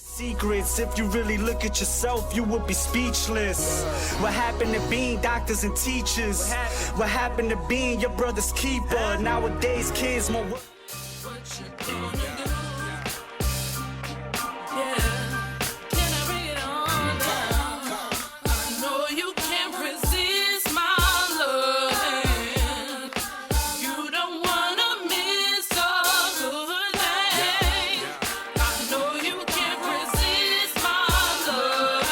Secrets, if you really look at yourself, you would be speechless. What happened to being doctors and teachers? What happened to being your brother's keeper? Nowadays, kids more. What you gonna do? Yeah, can I bring it on down? I know you can't resist my love. You don't wanna miss a good thing. I know you can't resist my love.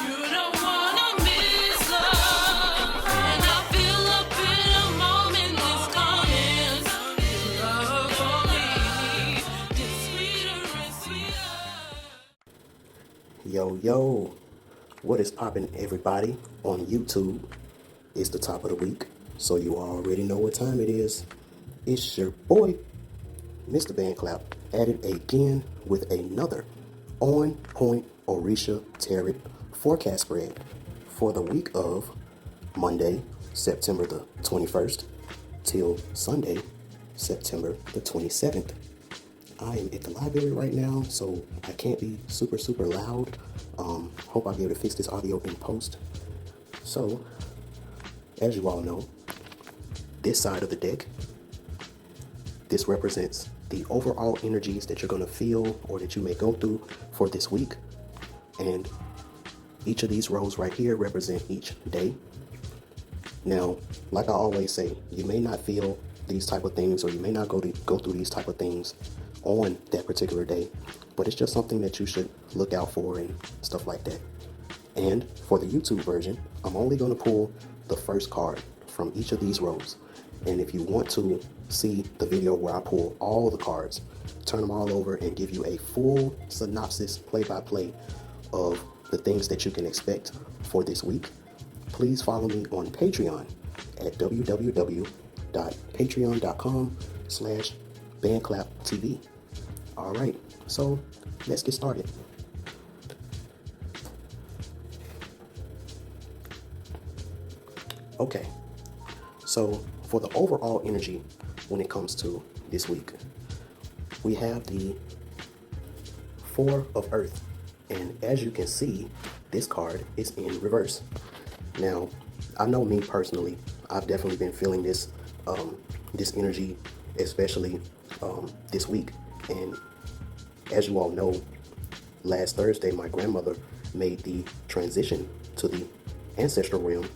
You don't wanna miss love. And I feel up in a moment is coming. Love for me is sweeter and sweeter. Yo, what is poppin', everybody? On YouTube, it's the top of the week, so you already know what time it is. It's your boy, Mr.BandClap, at it again with another on-point Orisha Tarot forecast spread for the week of Monday, September the 21st, till Sunday, September the 27th. I am at the library right now, so I can't be super loud. Hope I'll be able to fix this audio in post. So, as you all know, this side of the deck, this represents the overall energies that you're going to feel or that you may go through for this week. And each of these rows right here represent each day. Now, like I always say, you may not feel these type of things, or you may not go through these type of things on that particular day, but it's just something that you should look out for and stuff like that. And for the YouTube version, I'm only going to pull the first card from each of these rows. And if you want to see the video where I pull all the cards, turn them all over and give you a full synopsis, play-by-play of the things that you can expect for this week, please follow me on Patreon at www.patreon.com/BandClapTV. All right, so let's get started. Okay, so for the overall energy when it comes to this week, we have the Four of Earth, and as you can see, this card is in reverse. Now, I know me personally, I've definitely been feeling this this energy, especially this week. And as you all know, last Thursday, my grandmother made the transition to the ancestral realm,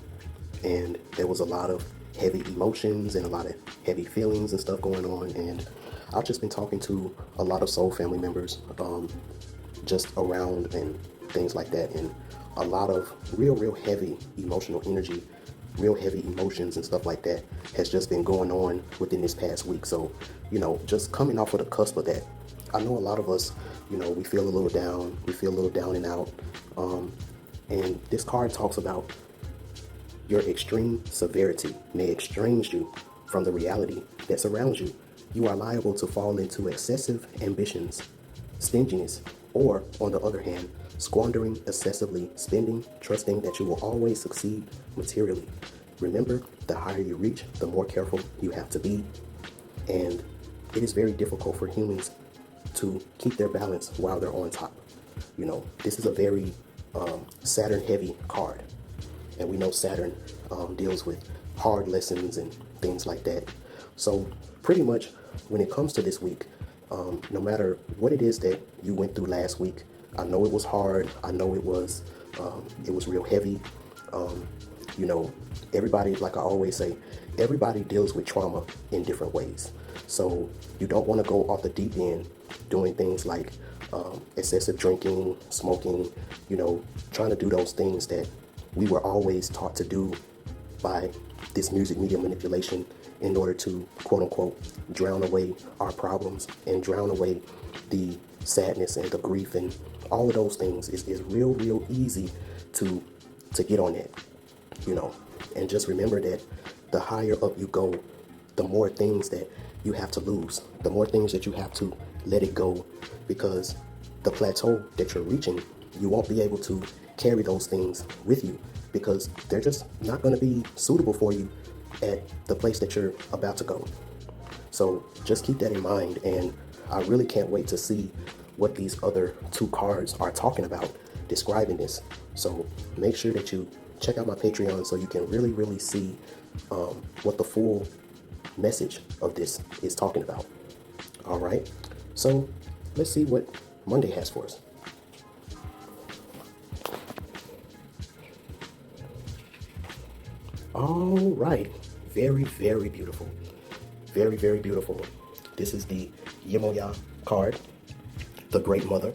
and there was a lot of heavy emotions and a lot of heavy feelings and stuff going on. And I've just been talking to a lot of soul family members just around and things like that, and a lot of real heavy emotional energy, real heavy emotions and stuff like that has just been going on within this past week. So, you know, just coming off of the cusp of that, I know a lot of us, you know, we feel a little down, we feel a little down and out. And this card talks about your extreme severity may estrange you from the reality that surrounds you. You are liable to fall into excessive ambitions, stinginess, or, on the other hand, squandering excessively, spending, trusting that you will always succeed materially. Remember, the higher you reach, the more careful you have to be. And it is very difficult for humans to keep their balance while they're on top. You know, this is a very Saturn-heavy card. And we know Saturn deals with hard lessons and things like that. So pretty much when it comes to this week, no matter what it is that you went through last week, I know it was hard. I know it was real heavy. You know, everybody, like I always say, everybody deals with trauma in different ways. So you don't want to go off the deep end doing things like excessive drinking, smoking, you know, trying to do those things that we were always taught to do by this music media manipulation in order to, quote unquote, drown away our problems and drown away the sadness and the grief and all of those things. Is real easy to get on that, you know. And just remember that the higher up you go, the more things that you have to lose, the more things that you have to let it go, because the plateau that you're reaching, you won't be able to carry those things with you because they're just not going to be suitable for you at the place that you're about to go. So just keep that in mind, and I really can't wait to see what these other two cards are talking about describing this. So make sure that you check out my Patreon so you can really see what the full message of this is talking about. All right, so let's see what Monday has for us. All right, very beautiful. Very beautiful. This is the Yemoya card, the Great Mother.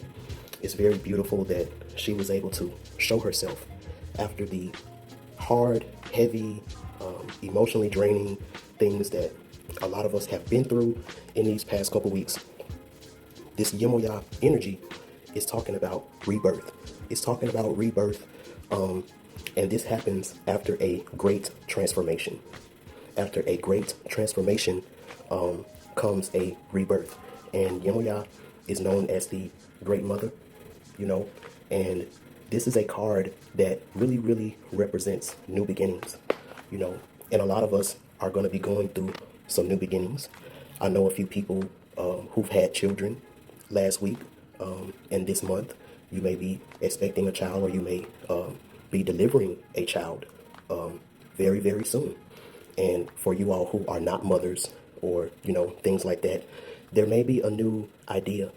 It's very beautiful that she was able to show herself after the hard, heavy, emotionally draining things that a lot of us have been through in these past couple weeks. This Yemoya energy is talking about rebirth. It's talking about rebirth, and this happens after a great transformation. After a great transformation comes a rebirth. And Yemoya is known as the Great Mother, you know, and this is a card that really represents new beginnings, you know, and a lot of us are going to be going through some new beginnings. I know a few people who've had children last week and this month. You may be expecting a child, or you may be delivering a child very soon. And for you all who are not mothers, or, you know, things like that, there may be a new idea.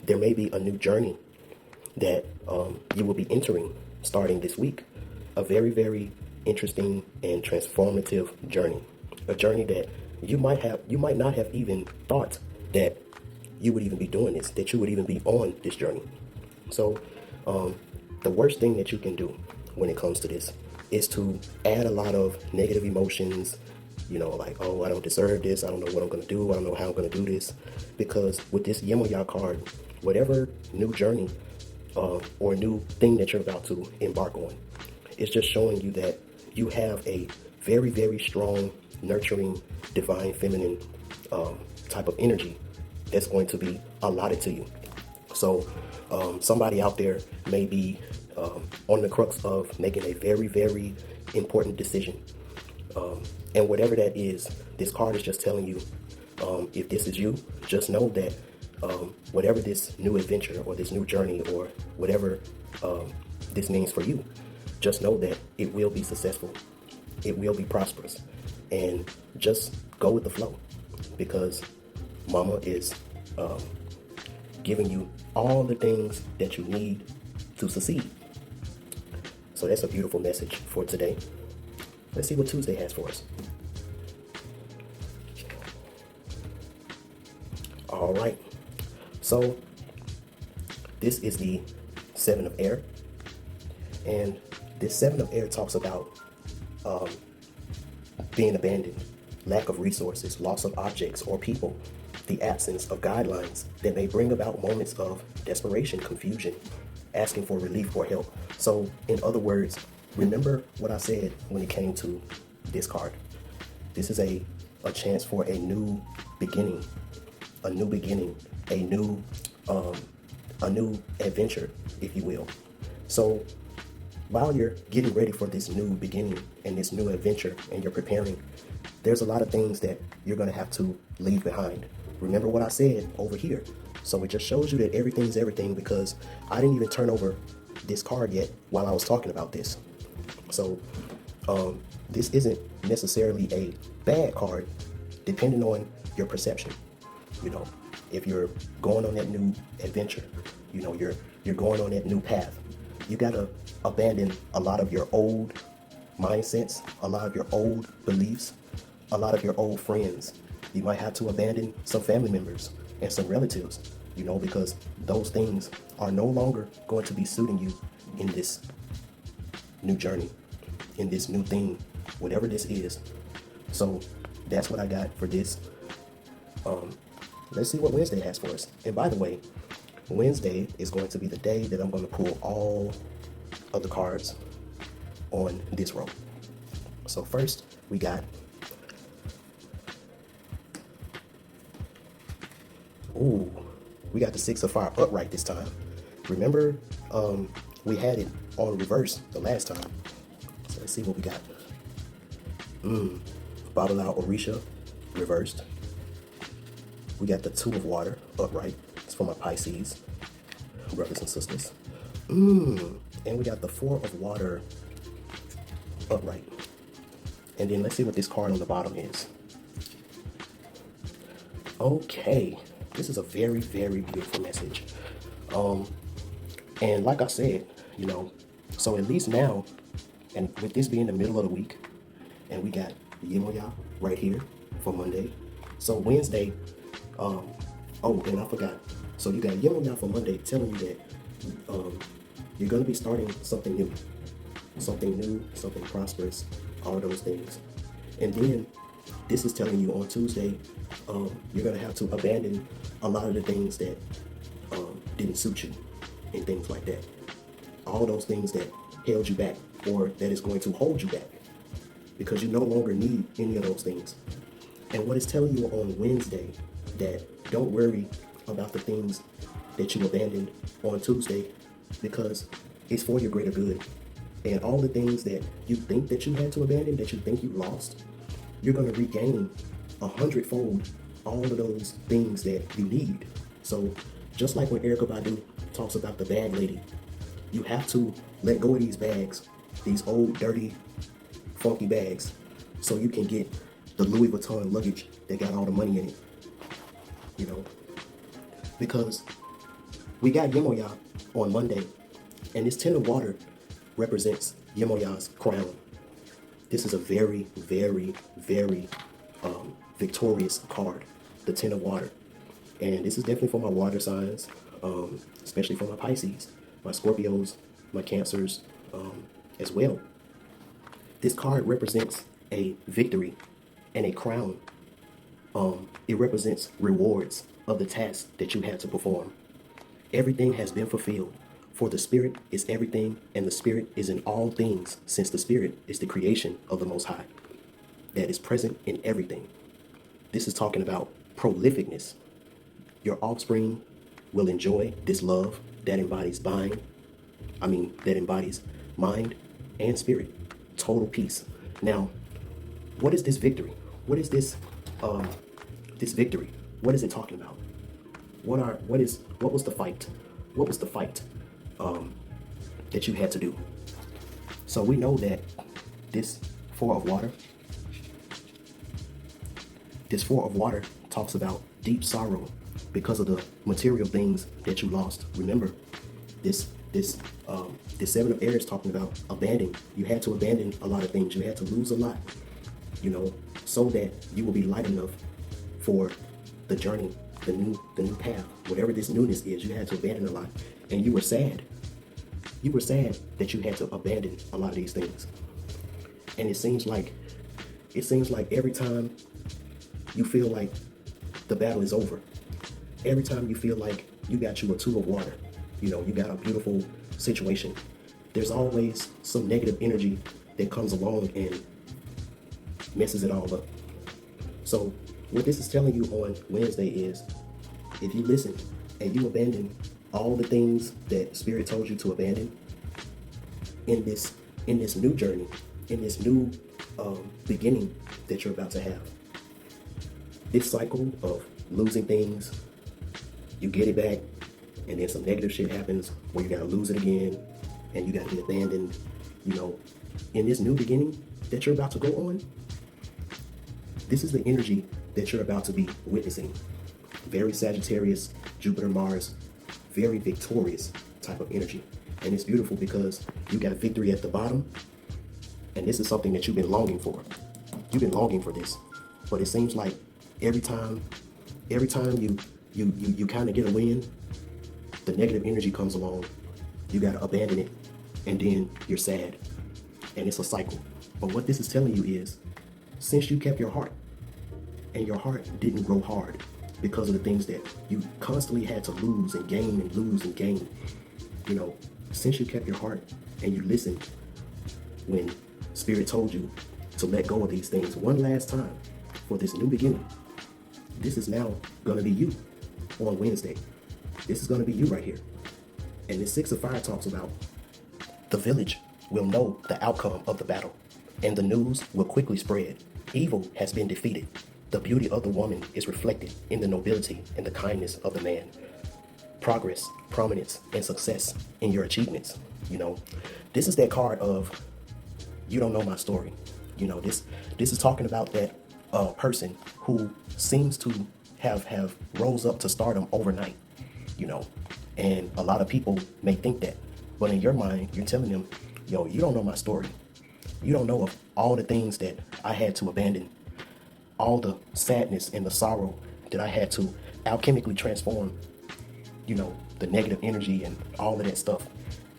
There may be a new journey that you will be entering starting this week. A very interesting and transformative journey. A journey that you might not have even thought that you would even be doing this, that you would even be on this journey. So the worst thing that you can do when it comes to this is to add a lot of negative emotions, you know, like, oh, I don't deserve this, I don't know what I'm going to do, I don't know how I'm going to do this. Because with this Yemoya card, whatever new journey or new thing that you're about to embark on, it's just showing you that you have a very strong, nurturing, divine feminine type of energy that's going to be allotted to you. So somebody out there may be on the crux of making a very important decision. And whatever that is, this card is just telling you, if this is you, just know that whatever this new adventure or this new journey or whatever this means for you, just know that it will be successful. It will be prosperous. And just go with the flow, because Mama is giving you all the things that you need to succeed. So that's a beautiful message for today. Let's see what Tuesday has for us. All right. So this is the Seven of Air. And this Seven of Air talks about being abandoned, lack of resources, loss of objects or people, the absence of guidelines that may bring about moments of desperation, confusion, asking for relief or help. So in other words, remember what I said when it came to this card. This is a chance for a new beginning, a new adventure, if you will. So while you're getting ready for this new beginning and this new adventure and you're preparing, there's a lot of things that you're going to have to leave behind. Remember what I said over here. So it just shows you that everything is everything, because I didn't even turn over this card yet while I was talking about this. So this isn't necessarily a bad card, depending on your perception. You know, if you're going on that new adventure, you know, you're going on that new path, you got to abandon a lot of your old mindsets, a lot of your old beliefs, a lot of your old friends. You might have to abandon some family members and some relatives, you know, because those things are no longer going to be suiting you in this new journey, in this new thing, whatever this is. So that's what I got for this. Let's see what Wednesday has for us. And by the way, Wednesday is going to be the day that I'm going to pull all of the cards on this row. So first we got, we got the Six of Fire upright this time. Remember, we had it on reverse the last time. So let's see what we got. Babala Orisha reversed. We got the Two of Water upright. It's for my Pisces. brothers and sisters. And we got the Four of Water upright. And then let's see what this card on the bottom is. Okay, this is a very, very beautiful message. And like I said, you know, so at least now, and with this being the middle of the week, and we got Yemoya right here for Monday. So Wednesday, oh, and I forgot. So you got Yemoya for Monday telling you that you're going to be starting something new, something prosperous, all those things. And then this is telling you on Tuesday, you're going to have to abandon a lot of the things that didn't suit you and things like that. All those things that held you back or that is going to hold you back because you no longer need any of those things. And what it's telling you on Wednesday, that don't worry about the things that you abandoned on Tuesday because it's for your greater good. And all the things that you think that you had to abandon, that you think you lost, you're going to regain 100-fold all of those things that you need. So just like when Erykah Badu talks about the bag lady, you have to let go of these bags, these old, dirty, funky bags, so you can get the Louis Vuitton luggage that got all the money in it, you know? Because we got Yemoya on Monday, and this Ten of Water represents Yemoya's crown. This is a very, very, very victorious card, the Ten of Water. And this is definitely for my water signs, especially for my Pisces, my Scorpios, my Cancers as well. This card represents a victory and a crown. It represents rewards of the tasks that you had to perform. Everything has been fulfilled, for the Spirit is everything, and the Spirit is in all things, since the Spirit is the creation of the Most High that is present in everything. This is talking about prolificness. Your offspring will enjoy this love that embodies that embodies mind and spirit, total peace. Now, what is this victory? What is this victory? What is it talking about? What was the fight? What was the fight that you had to do? So we know that this Four of Water talks about deep sorrow because of the material things that you lost. Remember, this Seven of Air is talking about abandoning. You had to abandon a lot of things. You had to lose a lot, you know, so that you will be light enough for the journey, the new path, whatever this newness is. You had to abandon a lot, and you were sad. You were sad that you had to abandon a lot of these things. And it seems like every time you feel like the battle is over, every time you feel like you got you a Two of Water, you know, you got a beautiful situation, there's always some negative energy that comes along and messes it all up. So what this is telling you on Wednesday is, if you listen and you abandon all the things that Spirit told you to abandon in this new journey, in this new beginning that you're about to have, this cycle of losing things, you get it back, and then some negative shit happens where you gotta lose it again, and you gotta be abandoned, you know, in this new beginning that you're about to go on, this is the energy that you're about to be witnessing. Very Sagittarius, Jupiter, Mars, very victorious type of energy. And it's beautiful because you got victory at the bottom, and this is something that you've been longing for. You've been longing for this, but it seems like every time you kind of get a win, the negative energy comes along, you got to abandon it, and then you're sad, and it's a cycle. But what this is telling you is, since you kept your heart, and your heart didn't grow hard because of the things that you constantly had to lose and gain and lose and gain, you know, since you kept your heart and you listened when Spirit told you to let go of these things one last time for this new beginning, this is now going to be you on Wednesday. This is going to be you right here. And the Six of Fire talks about the village will know the outcome of the battle, and the news will quickly spread. Evil has been defeated. The beauty of the woman is reflected in the nobility and the kindness of the man. progress, prominence, and success in your achievements. You know, this is that card of, you don't know my story. You know, this is talking about that person who seems to have rose up to stardom overnight. You know, and a lot of people may think that, but in your mind, you're telling them, yo, you don't know my story. You don't know of all the things that I had to abandon, all the sadness and the sorrow that I had to alchemically transform, you know, the negative energy and all of that stuff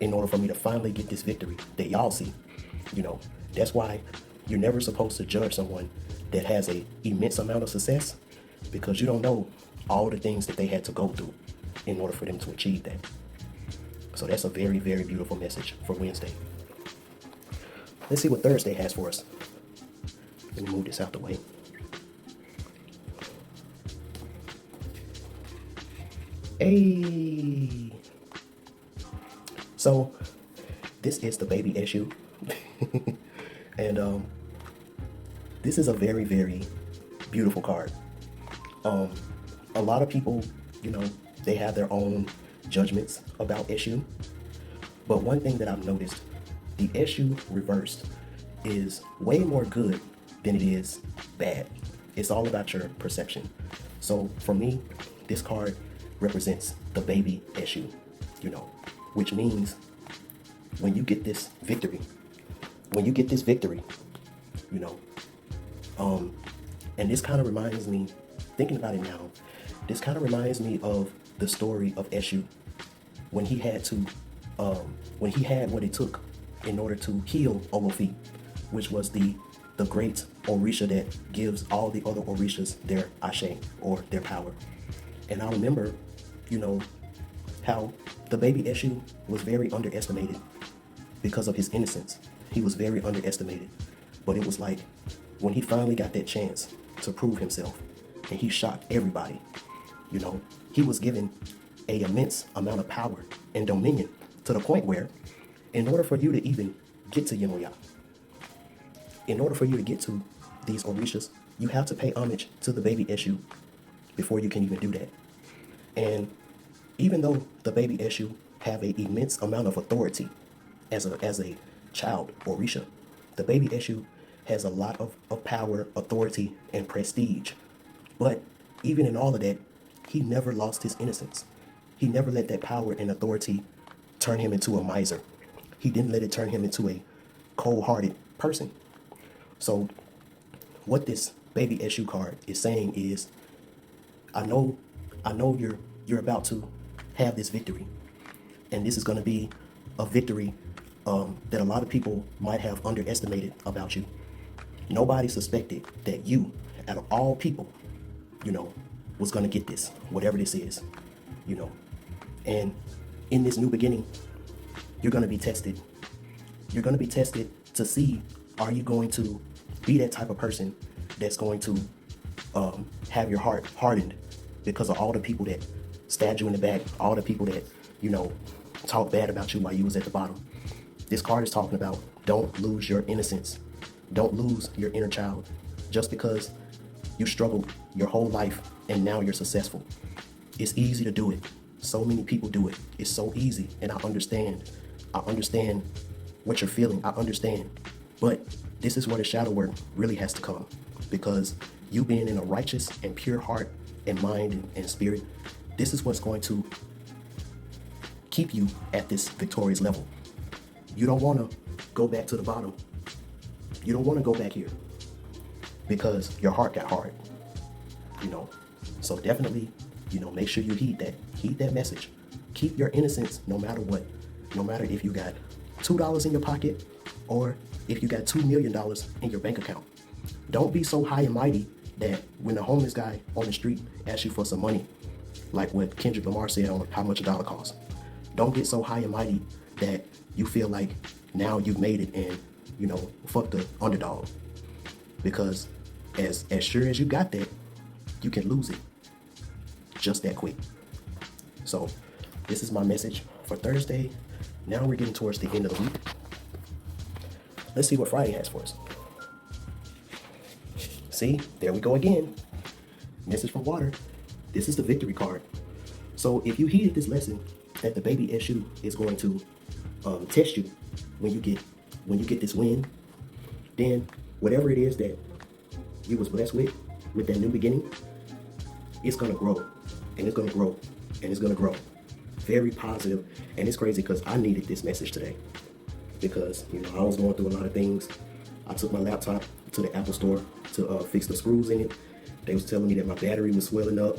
in order for me to finally get this victory that y'all see. You know, that's why you're never supposed to judge someone that has a immense amount of success, because you don't know all the things that they had to go through in order for them to achieve that. So that's a very, very beautiful message for Wednesday. Let's see what Thursday has for us. Let me move this out the way. Hey. So this is the baby issue. And this is a very, very beautiful card. A lot of people, you know, they have their own judgments about issue. But one thing that I've noticed, the issue reversed is way more good than it is bad. It's all about your perception. So for me, this card represents the baby issue, you know, which means when you get this victory, you know, and this kind of reminds me, thinking about it now, this kind of reminds me of the story of Eshu, when he had what it took in order to heal Olofi, which was the great Orisha that gives all the other Orishas their Ashe, or their power. And I remember, you know, how the baby Eshu was very underestimated because of his innocence. He was very underestimated. But it was like, when he finally got that chance to prove himself, and he shocked everybody, you know, he was given an immense amount of power and dominion, to the point where, in order for you to even get to Yemoya, in order for you to get to these Orishas, you have to pay homage to the baby Eshu before you can even do that. And even though the baby Eshu have an immense amount of authority as a child Orisha, the baby Eshu has a lot of power, authority, and prestige. But even in all of that, he never lost his innocence. He never let that power and authority turn him into a miser. He didn't let it turn him into a cold-hearted person. So what this baby Eshu card is saying is, I know you're about to have this victory, and this is going to be a victory that a lot of people might have underestimated about you. Nobody suspected that you, out of all people, you know, was going to get this, whatever this is, you know. And in this new beginning, you're going to be tested. You're going to be tested to see, are you going to be that type of person that's going to have your heart hardened because of all the people that stabbed you in the back, all the people that, you know, talk bad about you while you was at the bottom. This card is talking about, don't lose your innocence. Don't lose your inner child. Just because you struggled your whole life and now you're successful. It's easy to do it. So many people do it. It's so easy. And I understand what you're feeling. I understand. But this is where the shadow work really has to come. Because you being in a righteous and pure heart and mind and spirit, this is what's going to keep you at this victorious level. You don't want to go back to the bottom. You don't want to go back here because your heart got hard, you know. So definitely, you know, make sure you heed that message. Keep your innocence no matter what. No matter if you got $2 in your pocket or if you got $2 million in your bank account. Don't be so high and mighty that when a homeless guy on the street asks you for some money, like what Kendrick Lamar said on How Much a Dollar Costs. Don't get so high and mighty that you feel like now you've made it and, you know, fuck the underdog. Because as sure as you got that, you can lose it just that quick. So this is my message for Thursday. Now we're getting towards the end of the week. Let's see what Friday has for us. See, there we go again. Message from water. This is the victory card. So if you heeded this lesson that the baby SU is going to test you when you get this win, then whatever it is that you was blessed with that new beginning, it's gonna grow, and it's gonna grow, and it's gonna grow. Very positive, and it's crazy because I needed this message today because I was going through a lot of things. I took my laptop to the Apple store to fix the screws in it. They was telling me that my battery was swelling up.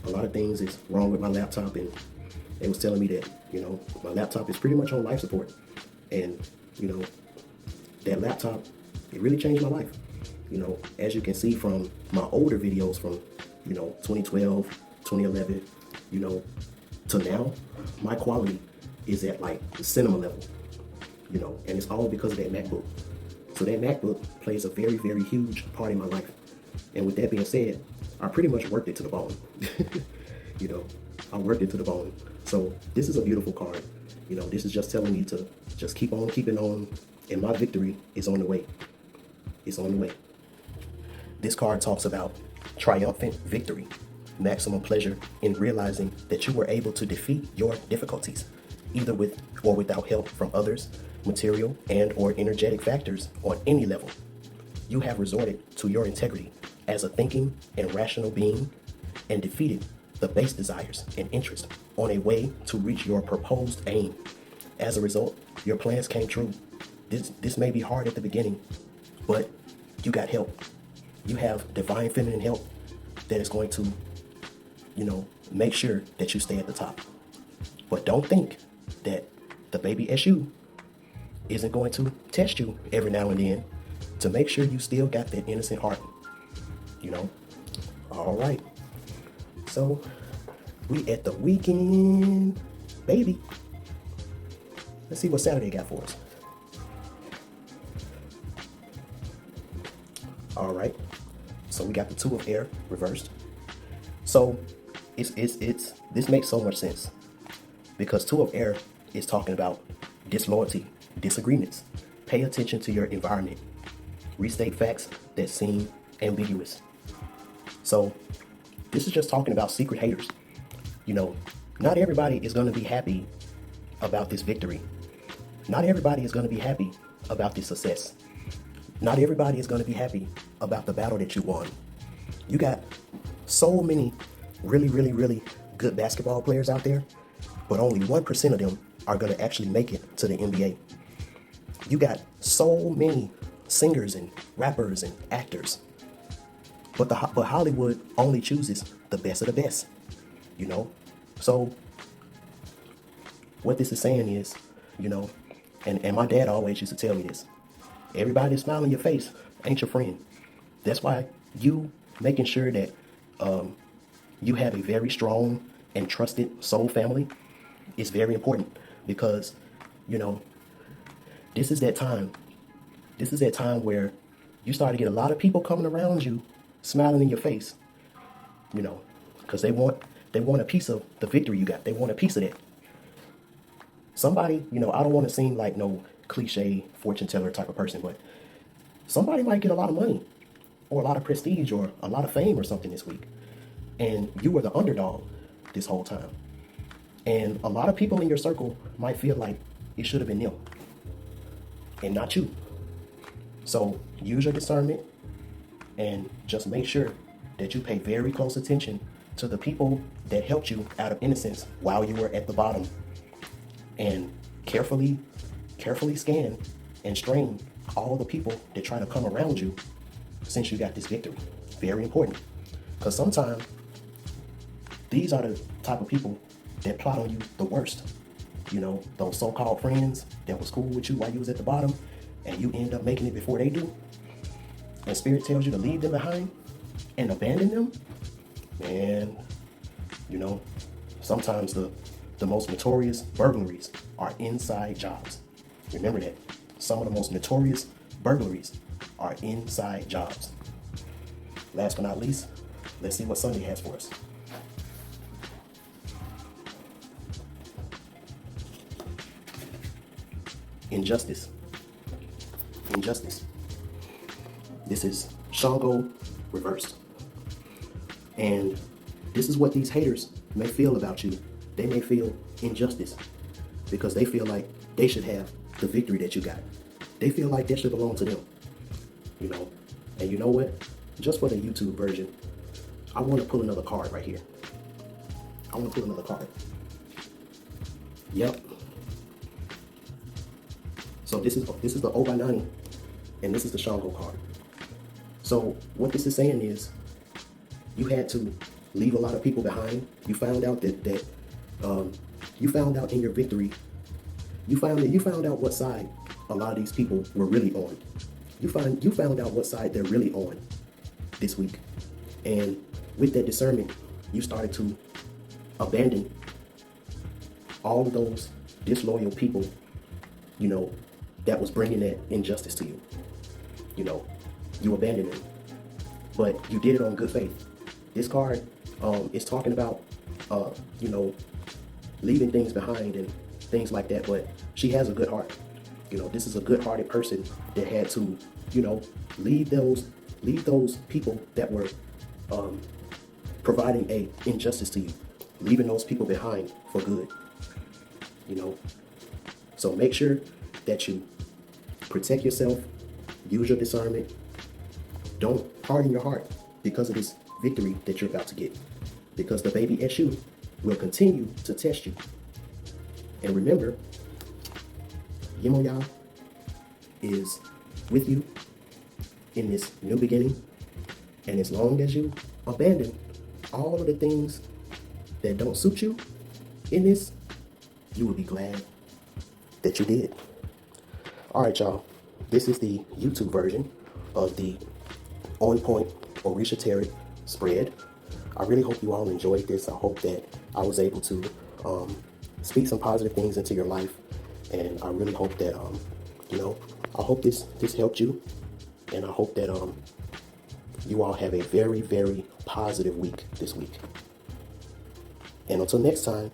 A lot of things is wrong with my laptop, and they was telling me that my laptop is pretty much on life support, and that laptop, it really changed my life. As you can see from my older videos from 2012, 2011, to now, my quality is at like the cinema level, and it's all because of that MacBook. So that MacBook plays a very, very huge part in my life. And with that being said, I pretty much worked it to the bone. I worked it to the bone. So this is a beautiful card. This is just telling me to just keep on keeping on, and my victory is on the way. It's on the way. This card talks about triumphant victory, maximum pleasure in realizing that you were able to defeat your difficulties, either with or without help from others, material and or energetic factors on any level. You have resorted to your integrity as a thinking and rational being and defeated the base desires and interests on a way to reach your proposed aim. As a result, your plans came true. This may be hard at the beginning, but you got help. You have divine feminine help that is going to, make sure that you stay at the top. But don't think that the baby SU isn't going to test you every now and then to make sure you still got that innocent heart. All right. So we at the weekend, baby. Let's see what Saturday got for us. All right. So we got the Two of Air reversed. So this makes so much sense because Two of Air is talking about disloyalty, disagreements. Pay attention to your environment. Restate facts that seem ambiguous. So this is just talking about secret haters. Not everybody is going to be happy about this victory. Not everybody is going to be happy about this success. Not everybody is going to be happy about the battle that you won. You got so many really, really, really good basketball players out there, but only 1% of them are going to actually make it to the NBA. You got so many singers and rappers and actors, but Hollywood only chooses the best of the best, So what this is saying is, and my dad always used to tell me this, everybody that's smiling in your face ain't your friend. That's why you making sure that you have a very strong and trusted soul family is very important because, this is that time. This is that time where you start to get a lot of people coming around you smiling in your face, because they want a piece of the victory you got. They want a piece of that. Somebody, I don't want to seem like no cliche fortune teller type of person, but somebody might get a lot of money or a lot of prestige or a lot of fame or something this week. And you were the underdog this whole time. And a lot of people in your circle might feel like it should have been them and not you. So use your discernment and just make sure that you pay very close attention to the people that helped you out of innocence while you were at the bottom. And carefully scan and strain all the people that try to come around you since you got this victory. Very important. Because sometimes these are the type of people that plot on you the worst. Those so-called friends that was cool with you while you was at the bottom and you end up making it before they do. And Spirit tells you to leave them behind and abandon them. Man, sometimes the most notorious burglaries are inside jobs. Remember that. Some of the most notorious burglaries are inside jobs. Last but not least, let's see what Sunday has for us. Injustice. This is Shango reversed. And this is what these haters may feel about you. They may feel injustice because they feel like they should have the victory that you got. They feel like that should belong to them, you know. And you know what? Just for the YouTube version, I want to pull another card right here. I want to pull another card. Yep. So this is the O by 90, and this is the Shango card. So what this is saying is, you had to leave a lot of people behind. You found out that you found out in your victory. You found out what side a lot of these people were really on. You found out what side they're really on this week, and with that discernment, you started to abandon all of those disloyal people, you know, that was bringing that injustice to you. You know, you abandoned them, but you did it on good faith. This card is talking about, you know, leaving things behind and things like that, but she has a good heart. You know, this is a good-hearted person that had to, you know, leave those people that were providing a injustice to you, leaving those people behind for good. You know, so make sure that you protect yourself, use your discernment. Don't harden your heart because of this victory that you're about to get, because the baby SU will continue to test you. And remember, Yemoya is with you in this new beginning. And as long as you abandon all of the things that don't suit you in this, you will be glad that you did. All right, y'all. This is the YouTube version of the On Point Orisha Tarot spread. I really hope you all enjoyed this. I hope that I was able to speak some positive things into your life. And I really hope that, you know, I hope this helped you. And I hope that you all have a very, very positive week this week. And until next time,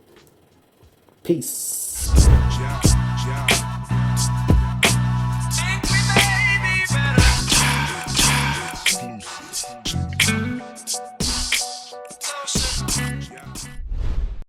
peace.